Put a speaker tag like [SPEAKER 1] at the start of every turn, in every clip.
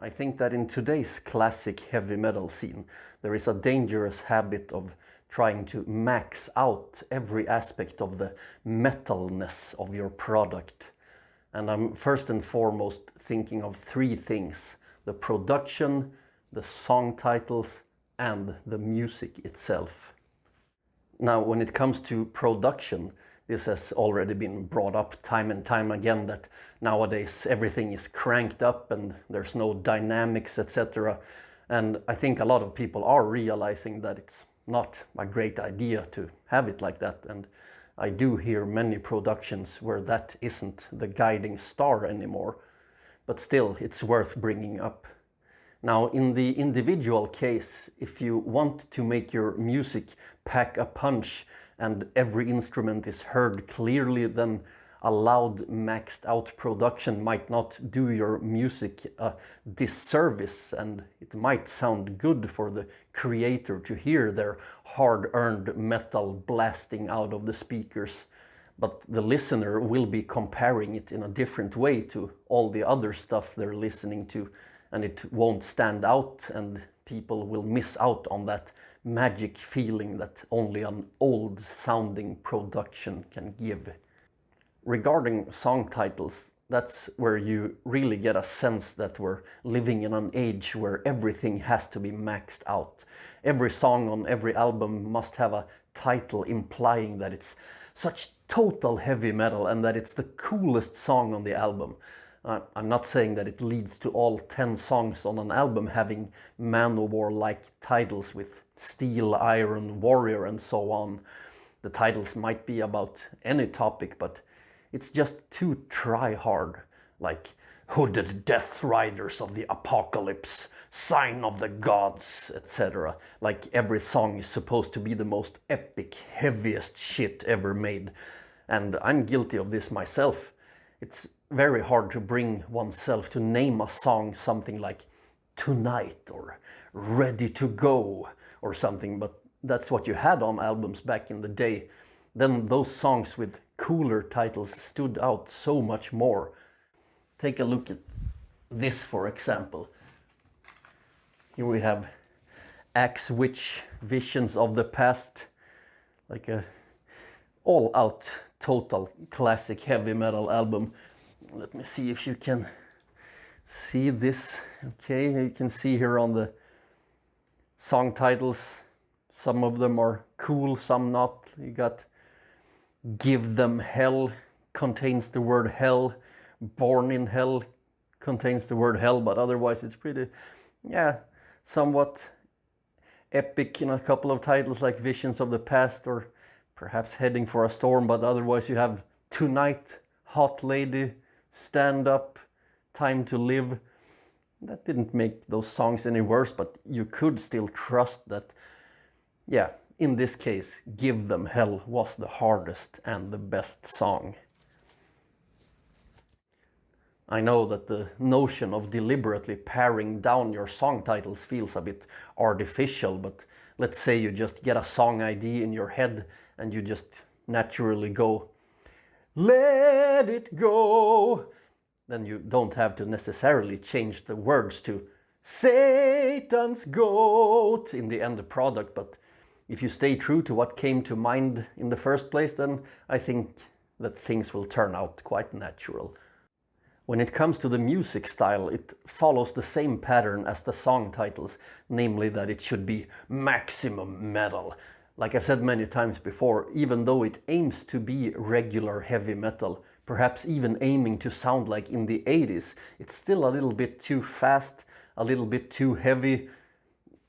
[SPEAKER 1] I think that in today's classic heavy metal scene, there is a dangerous habit of trying to max out every aspect of the metalness of your product. And I'm first and foremost thinking of three things: the production, the song titles, and the music itself. Now, when it comes to production, this has already been brought up time and time again, that nowadays everything is cranked up and there's no dynamics, etc. And I think a lot of people are realizing that it's not a great idea to have it like that. And I do hear many productions where that isn't the guiding star anymore. But still, it's worth bringing up. Now, in the individual case, if you want to make your music pack a punch and every instrument is heard clearly, then a loud, maxed out production might not do your music a disservice, and it might sound good for the creator to hear their hard-earned metal blasting out of the speakers. But the listener will be comparing it in a different way to all the other stuff they're listening to, and it won't stand out, and people will miss out on that magic feeling that only an old sounding production can give. Regarding song titles, that's where you really get a sense that we're living in an age where everything has to be maxed out. Every song on every album must have a title implying that it's such total heavy metal and that it's the coolest song on the album. I'm not saying that it leads to all 10 songs on an album having Manowar-like titles with Steel, Iron, Warrior and so on. The titles might be about any topic, but it's just too try-hard, like Hooded Death Riders of the Apocalypse, Sign of the Gods, etc. Like every song is supposed to be the most epic, heaviest shit ever made. And I'm guilty of this myself. It's very hard to bring oneself to name a song something like Tonight or Ready to Go or something, but that's what you had on albums back in the day. Then those songs with cooler titles stood out so much more. Take a look at this, for example. Here we have Axe Witch, Visions of the Past, like a all-out total classic heavy metal album. Let me see if you can see this. Okay, you can see here on the song titles, some of them are cool, some not. You got Give Them Hell, contains the word hell. Born in Hell contains the word hell, but otherwise it's pretty, somewhat epic in a couple of titles like Visions of the Past or perhaps Heading for a Storm, but otherwise you have Tonight, Hot Lady, Stand Up, Time to Live. That didn't make those songs any worse, but you could still trust that, in this case, Give Them Hell was the hardest and the best song. I know that the notion of deliberately paring down your song titles feels a bit artificial, but let's say you just get a song idea in your head and you just naturally go, let it go. Then you don't have to necessarily change the words to Satan's goat in the end product, but if you stay true to what came to mind in the first place, then I think that things will turn out quite natural. When it comes to the music style, it follows the same pattern as the song titles, namely that it should be maximum metal. Like I've said many times before, even though it aims to be regular heavy metal, perhaps even aiming to sound like in the 80s, it's still a little bit too fast, a little bit too heavy.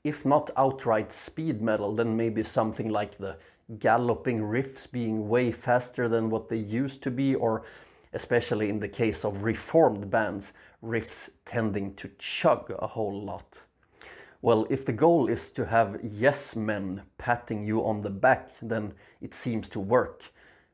[SPEAKER 1] If not outright speed metal, then maybe something like the galloping riffs being way faster than what they used to be, or especially in the case of reformed bands, riffs tending to chug a whole lot. Well, if the goal is to have yes men patting you on the back, then it seems to work.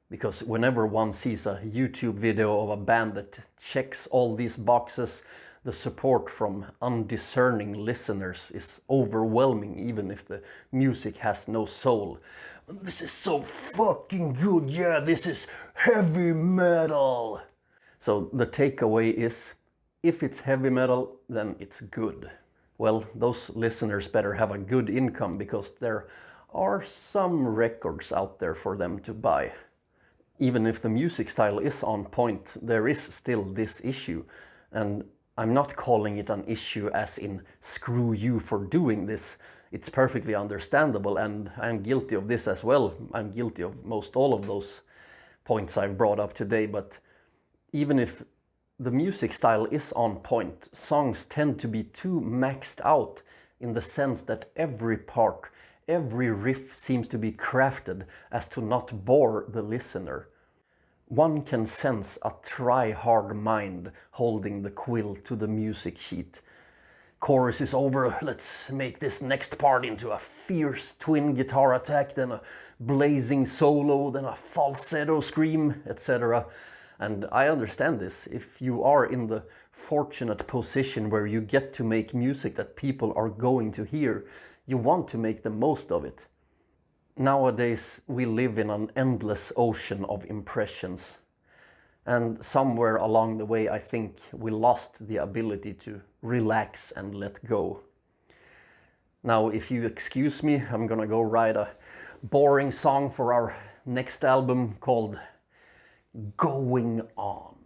[SPEAKER 1] Because whenever one sees a YouTube video of a band that checks all these boxes, the support from undiscerning listeners is overwhelming, even if the music has no soul. This is so fucking good, yeah, this is heavy metal! So the takeaway is, if it's heavy metal, then it's good. Well, those listeners better have a good income, because there are some records out there for them to buy. Even if the music style is on point, there is still this issue. And I'm not calling it an issue as in screw you for doing this. It's perfectly understandable, and I'm guilty of this as well. I'm guilty of most all of those points I've brought up today, but even if the music style is on point, songs tend to be too maxed out, in the sense that every part, every riff seems to be crafted as to not bore the listener. One can sense a try-hard mind holding the quill to the music sheet. Chorus is over, let's make this next part into a fierce twin guitar attack, then a blazing solo, then a falsetto scream, etc. And I understand this. If you are in the fortunate position where you get to make music that people are going to hear, you want to make the most of it. Nowadays, we live in an endless ocean of impressions. And somewhere along the way, I think we lost the ability to relax and let go. Now, if you excuse me, I'm gonna go write a boring song for our next album called Going On.